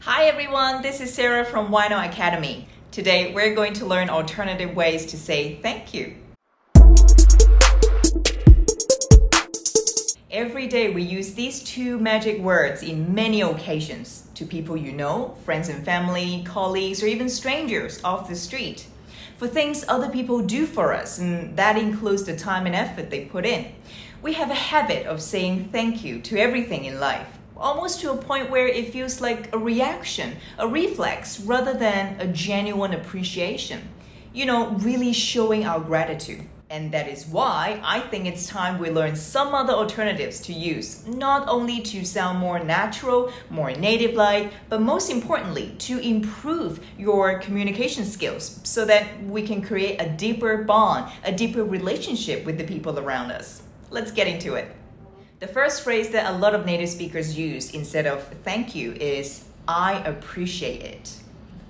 Hi everyone, this is Sarah from Why Not Academy. Today we're going to learn alternative ways to say thank you. Every day we use these two magic words in many occasions to people you know, friends and family, colleagues, or even strangers off the street. For things other people do for us, and that includes the time and effort they put in. We have a habit of saying thank you to everything in life, almost to a point where it feels like a reaction, a reflex, rather than a genuine appreciation. You know, really showing our gratitude. And that is why I think it's time we learn some other alternatives to use, not only to sound more natural, more native-like, but most importantly, to improve your communication skills so that we can create a deeper bond, a deeper relationship with the people around us. Let's get into it. The first phrase that a lot of native speakers use instead of thank you is, I appreciate it.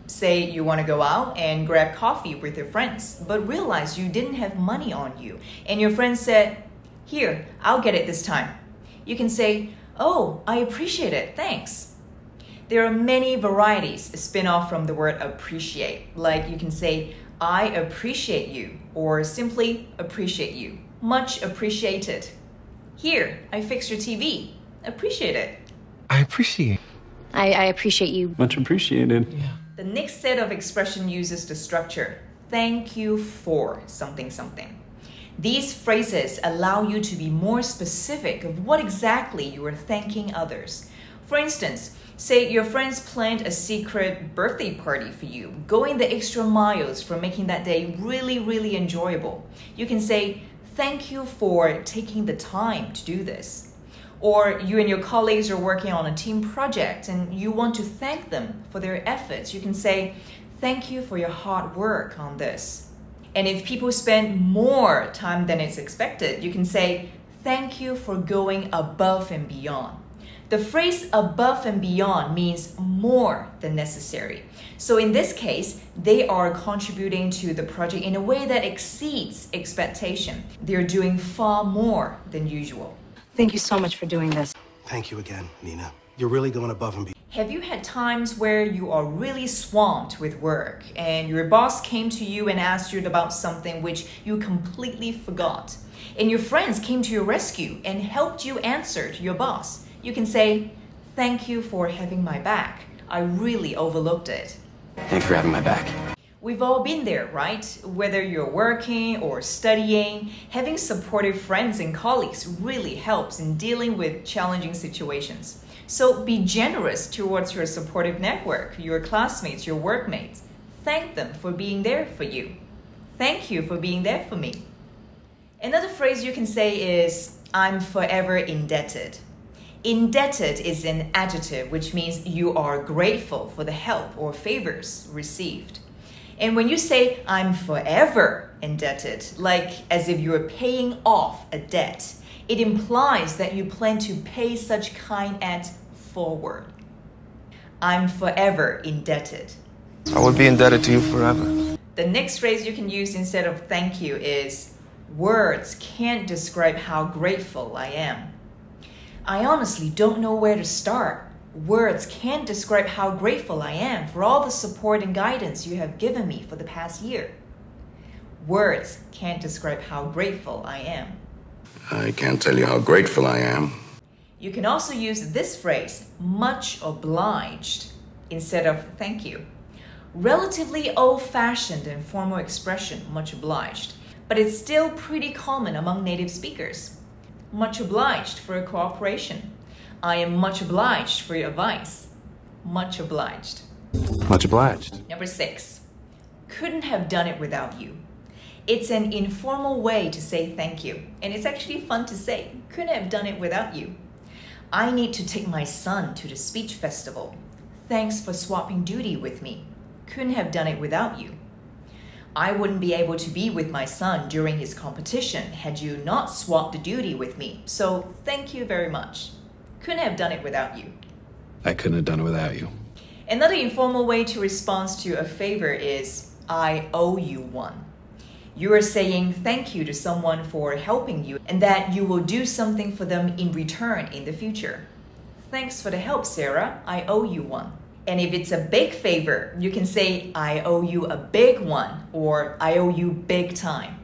Say you want to go out and grab coffee with your friends, but realize you didn't have money on you, and your friend said, here, I'll get it this time. You can say, oh, I appreciate it, thanks. There are many varieties spin off from the word appreciate, like you can say, I appreciate you, or simply appreciate you. Much appreciated. Here, I fixed your TV. Appreciate it. I appreciate. I appreciate you. Much appreciated. Yeah. The next set of expression uses the structure, thank you for something something. These phrases allow you to be more specific of what exactly you are thanking others. For instance, say your friends planned a secret birthday party for you, going the extra miles for making that day really enjoyable. You can say, thank you for taking the time to do this. Or you and your colleagues are working on a team project and you want to thank them for their efforts. You can say, thank you for your hard work on this. And if people spend more time than is expected, you can say, thank you for going above and beyond. The phrase above and beyond means more than necessary. So in this case, they are contributing to the project in a way that exceeds expectation. They're doing far more than usual. Thank you so much for doing this. Thank you again, Nina. You're really going above and beyond. Have you had times where you are really swamped with work and your boss came to you and asked you about something which you completely forgot, and your friends came to your rescue and helped you answer to your boss? You can say, thank you for having my back. I really overlooked it. Thanks for having my back. We've all been there, right? Whether you're working or studying, having supportive friends and colleagues really helps in dealing with challenging situations. So be generous towards your supportive network, your classmates, your workmates. Thank them for being there for you. Thank you for being there for me. Another phrase you can say is, I'm forever indebted. Indebted is an adjective which means you are grateful for the help or favors received. And when you say, I'm forever indebted, like as if you're paying off a debt, it implies that you plan to pay such kind act forward. I'm forever indebted. I would be indebted to you forever. The next phrase you can use instead of thank you is, words can't describe how grateful I am. I honestly don't know where to start. Words can't describe how grateful I am for all the support and guidance you have given me for the past year. Words can't describe how grateful I am. I can't tell you how grateful I am. You can also use this phrase, much obliged, instead of thank you. Relatively old-fashioned and formal expression, much obliged, but it's still pretty common among native speakers. Much obliged for your cooperation. I am much obliged for your advice. Much obliged. Much obliged. Number 6, couldn't have done it without you. It's an informal way to say thank you, and it's actually fun to say, couldn't have done it without you. I need to take my son to the speech festival. Thanks for swapping duty with me. Couldn't have done it without you. I wouldn't be able to be with my son during his competition had you not swapped the duty with me, so thank you very much. Couldn't have done it without you. I couldn't have done it without you. Another informal way to respond to a favor is, I owe you one. You are saying thank you to someone for helping you and that you will do something for them in return in the future. Thanks for the help, Sarah. I owe you one. And if it's a big favor, you can say, I owe you a big one, or I owe you big time.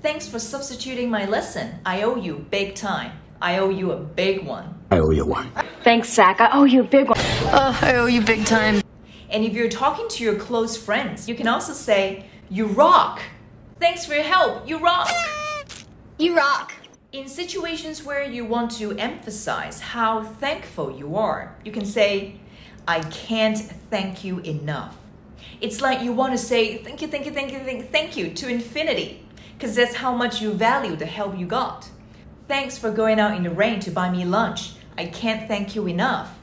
Thanks for substituting my lesson. I owe you big time. I owe you a big one. I owe you one. Thanks, Zach. I owe you a big one. I owe you big time. And if you're talking to your close friends, you can also say, you rock. Thanks for your help. You rock. You rock. In situations where you want to emphasize how thankful you are, you can say, I can't thank you enough. It's like you want to say, thank you, thank you, thank you, thank you to infinity, because that's how much you value the help you got. Thanks for going out in the rain to buy me lunch. I can't thank you enough.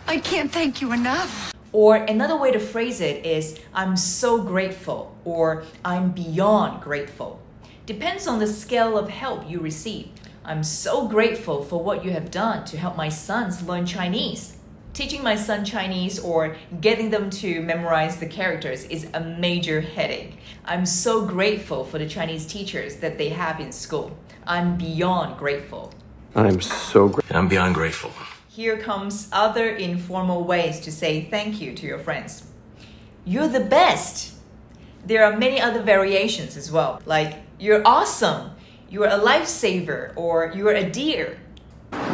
I can't thank you enough. Or another way to phrase it is, I'm so grateful, or I'm beyond grateful. Depends on the scale of help you receive. I'm so grateful for what you have done to help my sons learn Chinese. Teaching my son Chinese or getting them to memorize the characters is a major headache. I'm so grateful for the Chinese teachers that they have in school. I'm beyond grateful. I'm so grateful. I'm beyond grateful. Here comes other informal ways to say thank you to your friends. You're the best. There are many other variations as well, like you're awesome, you're a lifesaver, or you're a dear.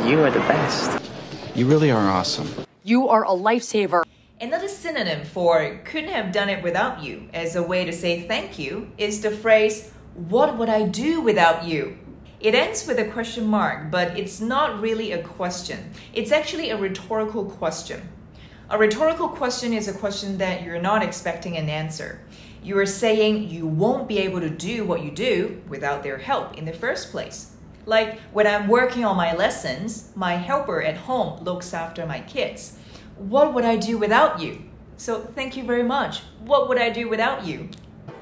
You are the best. You really are awesome. You are a lifesaver. Another synonym for couldn't have done it without you as a way to say thank you is the phrase, what would I do without you? It ends with a question mark, but it's not really a question. It's actually a rhetorical question. A rhetorical question is a question that you're not expecting an answer. You are saying you won't be able to do what you do without their help in the first place. Like when I'm working on my lessons, my helper at home looks after my kids. What would I do without you? So thank you very much. What would I do without you?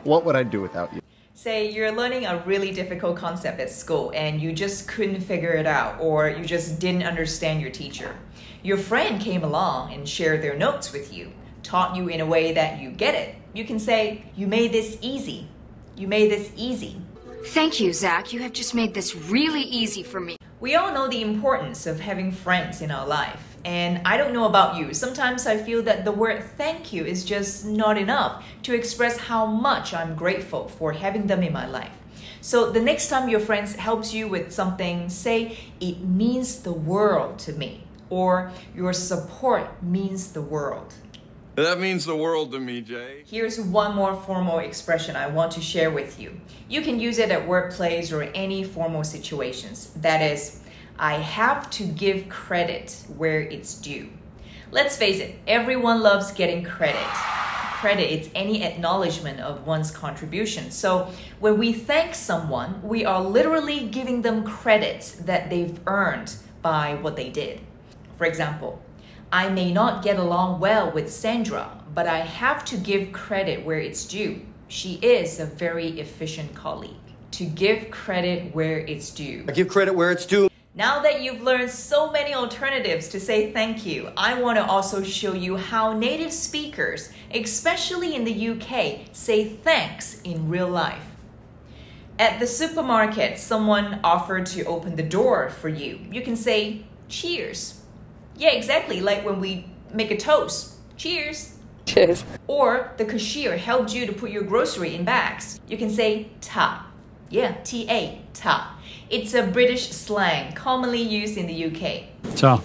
What would I do without you? Say you're learning a really difficult concept at school and you just couldn't figure it out, or you just didn't understand your teacher. Your friend came along and shared their notes with you, taught you in a way that you get it. You can say, you made this easy. You made this easy. Thank you, Zach. You have just made this really easy for me. We all know the importance of having friends in our life. And I don't know about you, sometimes I feel that the word thank you is just not enough to express how much I'm grateful for having them in my life. So the next time your friend helps you with something, say, it means the world to me, or your support means the world. That means the world to me, Jay. Here's one more formal expression I want to share with you. You can use it at workplace or any formal situations. That is, I have to give credit where it's due. Let's face it, everyone loves getting credit. Credit is any acknowledgement of one's contribution. So when we thank someone, we are literally giving them credits that they've earned by what they did. For example, I may not get along well with Sandra, but I have to give credit where it's due. She is a very efficient colleague. To give credit where it's due. I give credit where it's due. Now that you've learned so many alternatives to say thank you, I want to also show you how native speakers, especially in the UK, say thanks in real life. At the supermarket, someone offered to open the door for you. You can say, cheers. Yeah, exactly, like when we make a toast. Cheers. Cheers. Or the cashier helped you to put your grocery in bags. You can say ta. Yeah, T-A, ta. It's a British slang commonly used in the UK. Ta.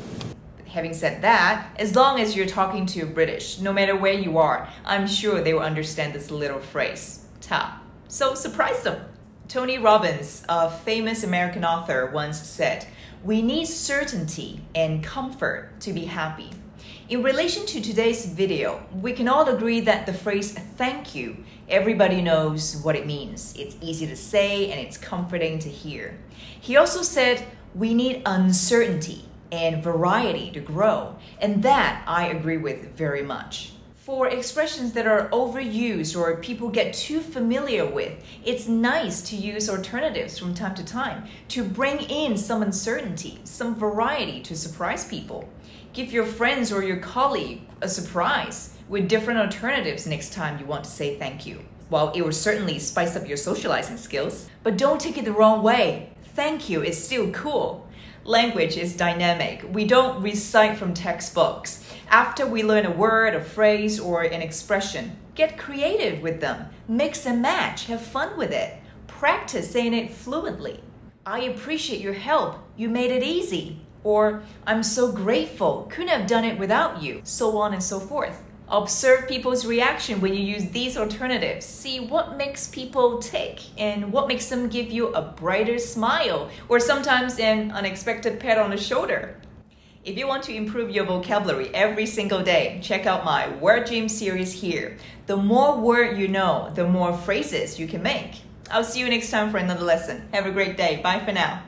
Having said that, as long as you're talking to a British, no matter where you are, I'm sure they will understand this little phrase, ta. So surprise them. Tony Robbins, a famous American author, once said, we need certainty and comfort to be happy. In relation to today's video, we can all agree that the phrase thank you, everybody knows what it means. It's easy to say and it's comforting to hear. He also said we need uncertainty and variety to grow, and that I agree with very much. For expressions that are overused or people get too familiar with, it's nice to use alternatives from time to time to bring in some uncertainty, some variety to surprise people. Give your friends or your colleague a surprise with different alternatives next time you want to say thank you. Well, it will certainly spice up your socializing skills, but don't take it the wrong way. Thank you is still cool. Language is dynamic. We don't recite from textbooks. After we learn a word, a phrase, or an expression, get creative with them. Mix and match. Have fun with it. Practice saying it fluently. I appreciate your help. You made it easy. Or, I'm so grateful. Couldn't have done it without you. So on and so forth. Observe people's reaction when you use these alternatives. See what makes people tick and what makes them give you a brighter smile or sometimes an unexpected pat on the shoulder. If you want to improve your vocabulary every single day, check out my Word Gym series here. The more word you know, the more phrases you can make. I'll see you next time for another lesson. Have a great day. Bye for now.